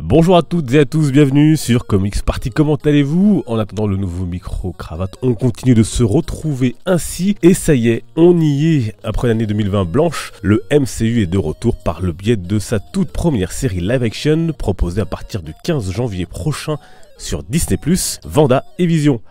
Bonjour à toutes et à tous, bienvenue sur Comics Party, comment allez-vous? En attendant le nouveau micro-cravate, on continue de se retrouver ainsi, et ça y est, on y est. Après l'année 2020 blanche, le MCU est de retour par le biais de sa toute première série live-action, proposée à partir du 15 janvier prochain sur Disney+, Wanda et Vision.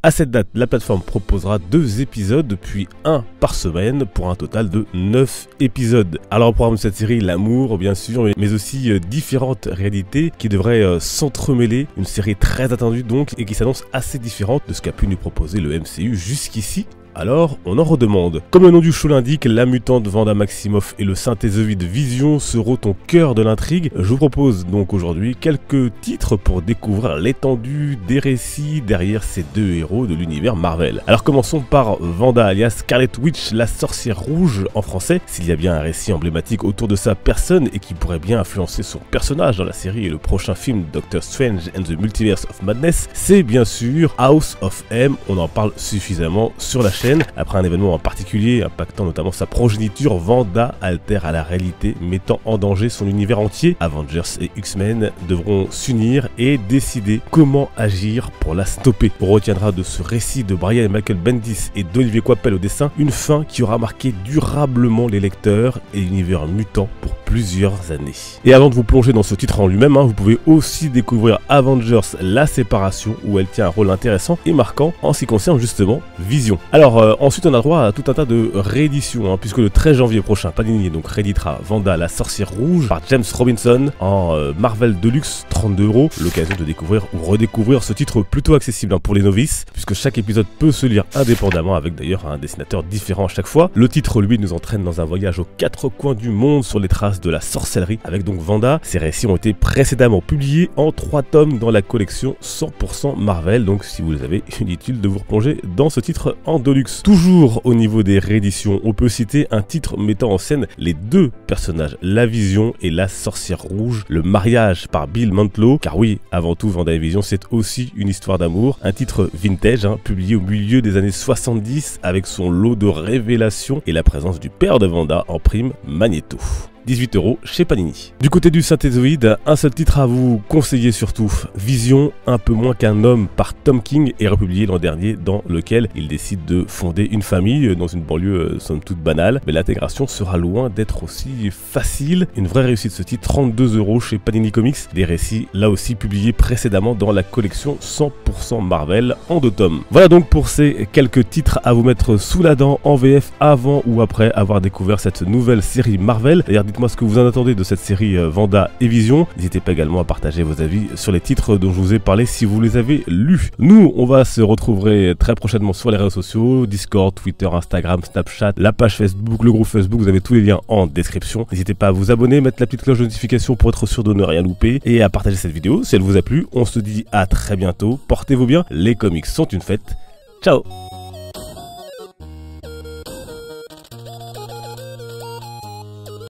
À cette date, la plateforme proposera 2 épisodes, puis 1 par semaine, pour un total de 9 épisodes. Alors au programme de cette série, l'amour bien sûr, mais aussi différentes réalités qui devraient s'entremêler. Une série très attendue donc, et qui s'annonce assez différente de ce qu'a pu nous proposer le MCU jusqu'ici. Alors, on en redemande. Comme le nom du show l'indique, la mutante Wanda Maximoff et le synthézoïde Vision seront au cœur de l'intrigue. Je vous propose donc aujourd'hui quelques titres pour découvrir l'étendue des récits derrière ces 2 héros de l'univers Marvel. Alors commençons par Wanda alias Scarlet Witch, la sorcière rouge en français. S'il y a bien un récit emblématique autour de sa personne et qui pourrait bien influencer son personnage dans la série et le prochain film Doctor Strange and the Multiverse of Madness, c'est bien sûr House of M. On en parle suffisamment sur la chaîne. Après un événement en particulier impactant notamment sa progéniture, Wanda altère à la réalité, mettant en danger son univers entier. Avengers et X-Men devront s'unir et décider comment agir pour la stopper. On retiendra de ce récit de Brian et Michael Bendis et d'Olivier Coipel au dessin une fin qui aura marqué durablement les lecteurs et l'univers mutant pour plusieurs années. Et avant de vous plonger dans ce titre en lui-même, vous pouvez aussi découvrir Avengers La Séparation, où elle tient un rôle intéressant et marquant en ce qui concerne justement Vision. Alors ensuite on a droit à tout un tas de rééditions, puisque le 13 janvier prochain, Panini donc rééditera Wanda la sorcière rouge par James Robinson en Marvel Deluxe, 32 €, l'occasion de découvrir ou redécouvrir ce titre plutôt accessible pour les novices, puisque chaque épisode peut se lire indépendamment avec d'ailleurs un dessinateur différent à chaque fois. Le titre lui nous entraîne dans un voyage aux 4 coins du monde sur les traces de la sorcellerie avec donc Wanda. Ces récits ont été précédemment publiés en 3 tomes dans la collection 100% Marvel, donc si vous les avez, inutile de vous replonger dans ce titre en Deluxe. Toujours au niveau des rééditions, on peut citer un titre mettant en scène les 2 personnages, la Vision et la sorcière rouge, le mariage par Bill Mantlo, car oui, avant tout Wanda et Vision c'est aussi une histoire d'amour, un titre vintage, publié au milieu des années 70 avec son lot de révélations et la présence du père de Wanda en prime, Magneto. 18 € chez Panini. Du côté du synthézoïde, un seul titre à vous conseiller surtout. Vision, un peu moins qu'un homme par Tom King, est republié l'an dernier, dans lequel il décide de fonder une famille dans une banlieue somme toute banale, mais l'intégration sera loin d'être aussi facile. Une vraie réussite ce titre, 32 € chez Panini Comics, des récits là aussi publiés précédemment dans la collection 100% Marvel en 2 tomes. Voilà donc pour ces quelques titres à vous mettre sous la dent en VF avant ou après avoir découvert cette nouvelle série Marvel. D'ailleurs, dites-moi ce que vous en attendez de cette série Wanda et Vision. N'hésitez pas également à partager vos avis sur les titres dont je vous ai parlé si vous les avez lus. Nous, on va se retrouver très prochainement sur les réseaux sociaux, Discord, Twitter, Instagram, Snapchat, la page Facebook, le groupe Facebook, vous avez tous les liens en description. N'hésitez pas à vous abonner, mettre la petite cloche de notification pour être sûr de ne rien louper et à partager cette vidéo si elle vous a plu. On se dit à très bientôt, portez-vous bien, les comics sont une fête. Ciao!